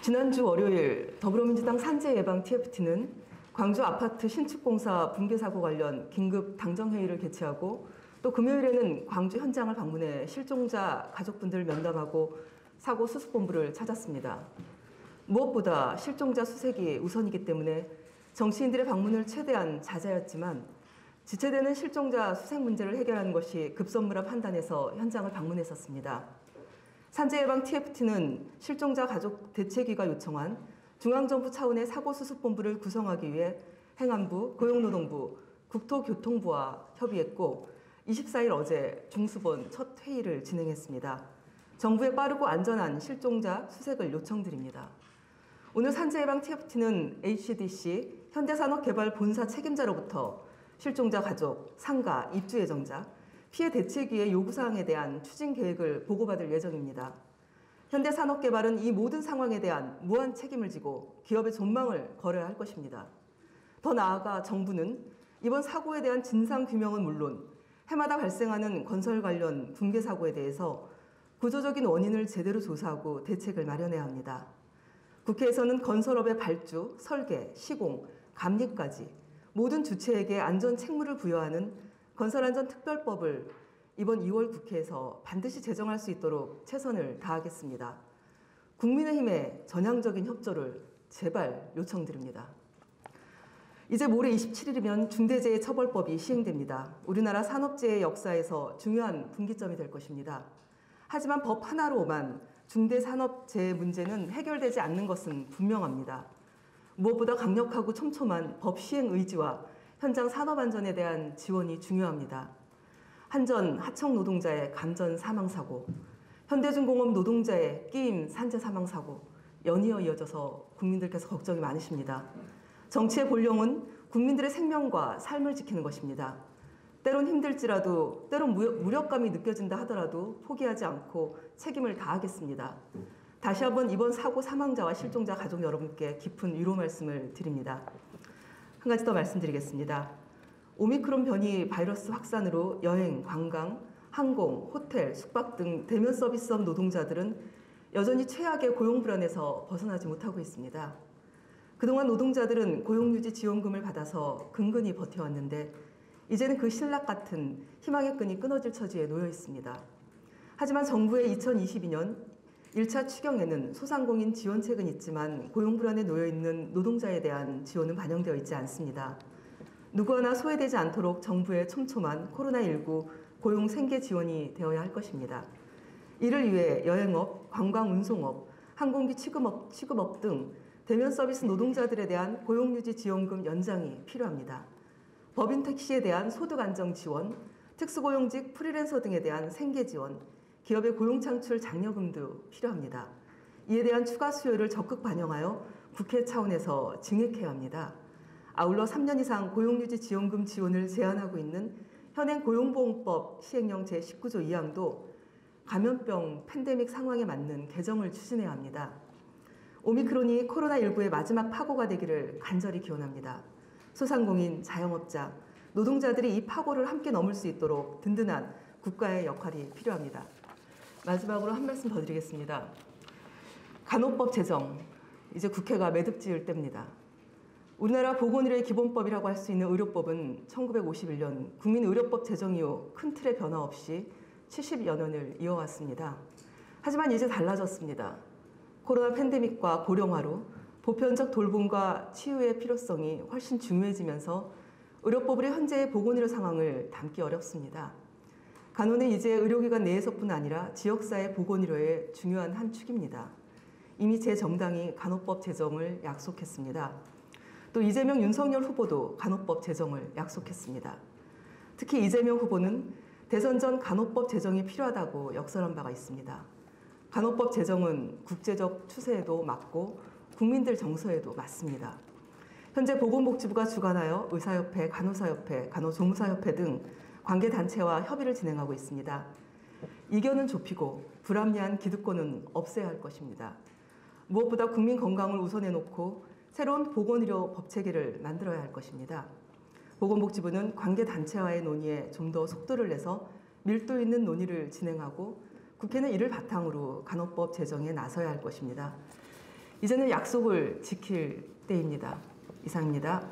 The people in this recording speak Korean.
지난주 월요일 더불어민주당 산재예방 TFT는 광주 아파트 신축공사 붕괴 사고 관련 긴급 당정회의를 개최하고 또 금요일에는 광주 현장을 방문해 실종자 가족분들 면담하고 사고 수습본부를 찾았습니다. 무엇보다 실종자 수색이 우선이기 때문에 정치인들의 방문을 최대한 자제하였지만 지체되는 실종자 수색 문제를 해결하는 것이 급선무라 판단해서 현장을 방문했었습니다. 산재예방 TFT는 실종자 가족 대책위가 요청한 중앙정부 차원의 사고수습본부를 구성하기 위해 행안부, 고용노동부, 국토교통부와 협의했고 24일 어제 중수본 첫 회의를 진행했습니다. 정부의 빠르고 안전한 실종자 수색을 요청드립니다. 오늘 산재예방 TFT는 HDC 현대산업개발본사 책임자로부터 실종자 가족, 상가, 입주 예정자, 피해 대책위의 요구사항에 대한 추진 계획을 보고받을 예정입니다. 현대산업개발은 이 모든 상황에 대한 무한 책임을 지고 기업의 존망을 걸어야 할 것입니다. 더 나아가 정부는 이번 사고에 대한 진상규명은 물론 해마다 발생하는 건설 관련 붕괴 사고에 대해서 구조적인 원인을 제대로 조사하고 대책을 마련해야 합니다. 국회에서는 건설업의 발주, 설계, 시공, 감리까지 모든 주체에게 안전 책무를 부여하는 건설안전특별법을 이번 2월 국회에서 반드시 제정할 수 있도록 최선을 다하겠습니다. 국민의힘의 전향적인 협조를 제발 요청드립니다. 이제 모레 27일이면 중대재해처벌법이 시행됩니다. 우리나라 산업재해 역사에서 중요한 분기점이 될 것입니다. 하지만 법 하나로만 중대산업재해 문제는 해결되지 않는 것은 분명합니다. 무엇보다 강력하고 촘촘한 법 시행 의지와 현장 산업안전에 대한 지원이 중요합니다. 한전, 하청 노동자의 감전 사망사고, 현대중공업 노동자의 끼임 산재 사망사고, 연이어 이어져서 국민들께서 걱정이 많으십니다. 정치의 본령은 국민들의 생명과 삶을 지키는 것입니다. 때론 힘들지라도, 때론 무력감이 느껴진다 하더라도 포기하지 않고 책임을 다하겠습니다. 다시 한번 이번 사고 사망자와 실종자 가족 여러분께 깊은 위로 말씀을 드립니다. 한 가지 더 말씀드리겠습니다. 오미크론 변이 바이러스 확산으로 여행, 관광, 항공, 호텔, 숙박 등 대면 서비스업 노동자들은 여전히 최악의 고용 불안에서 벗어나지 못하고 있습니다. 그동안 노동자들은 고용유지 지원금을 받아서 근근히 버텨왔는데 이제는 그 신락 같은 희망의 끈이 끊어질 처지에 놓여 있습니다. 하지만 정부의 2022년 1차 추경에는 소상공인 지원책은 있지만 고용 불안에 놓여 있는 노동자에 대한 지원은 반영되어 있지 않습니다. 누구 하나 소외되지 않도록 정부의 촘촘한 코로나19 고용 생계 지원이 되어야 할 것입니다. 이를 위해 여행업, 관광운송업, 항공기 취급업 등 대면 서비스 노동자들에 대한 고용유지 지원금 연장이 필요합니다. 법인 택시에 대한 소득 안정 지원, 특수고용직 프리랜서 등에 대한 생계 지원, 기업의 고용창출 장려금도 필요합니다. 이에 대한 추가 수요를 적극 반영하여 국회 차원에서 증액해야 합니다. 아울러 3년 이상 고용유지 지원금 지원을 제한하고 있는 현행 고용보험법 시행령 제19조 2항도 감염병 팬데믹 상황에 맞는 개정을 추진해야 합니다. 오미크론이 코로나19의 마지막 파고가 되기를 간절히 기원합니다. 소상공인, 자영업자, 노동자들이 이 파고를 함께 넘을 수 있도록 든든한 국가의 역할이 필요합니다. 마지막으로 한 말씀 더 드리겠습니다. 간호법 제정, 이제 국회가 매듭 지을 때입니다. 우리나라 보건의료의 기본법이라고 할 수 있는 의료법은 1951년 국민의료법 제정 이후 큰 틀의 변화 없이 70여 년을 이어왔습니다. 하지만 이제 달라졌습니다. 코로나 팬데믹과 고령화로 보편적 돌봄과 치유의 필요성이 훨씬 중요해지면서 의료법의 현재의 보건의료 상황을 담기 어렵습니다. 간호는 이제 의료기관 내에서뿐 아니라 지역사회 보건의료의 중요한 한 축입니다. 이미 제 정당이 간호법 제정을 약속했습니다. 또 이재명, 윤석열 후보도 간호법 제정을 약속했습니다. 특히 이재명 후보는 대선 전 간호법 제정이 필요하다고 역설한 바가 있습니다. 간호법 제정은 국제적 추세에도 맞고 국민들 정서에도 맞습니다. 현재 보건복지부가 주관하여 의사협회, 간호사협회, 간호조무사협회 등 관계단체와 협의를 진행하고 있습니다. 이견은 좁히고 불합리한 기득권은 없애야 할 것입니다. 무엇보다 국민 건강을 우선해 놓고 새로운 보건의료 법체계를 만들어야 할 것입니다. 보건복지부는 관계단체와의 논의에 좀 더 속도를 내서 밀도 있는 논의를 진행하고 국회는 이를 바탕으로 간호법 제정에 나서야 할 것입니다. 이제는 약속을 지킬 때입니다. 이상입니다.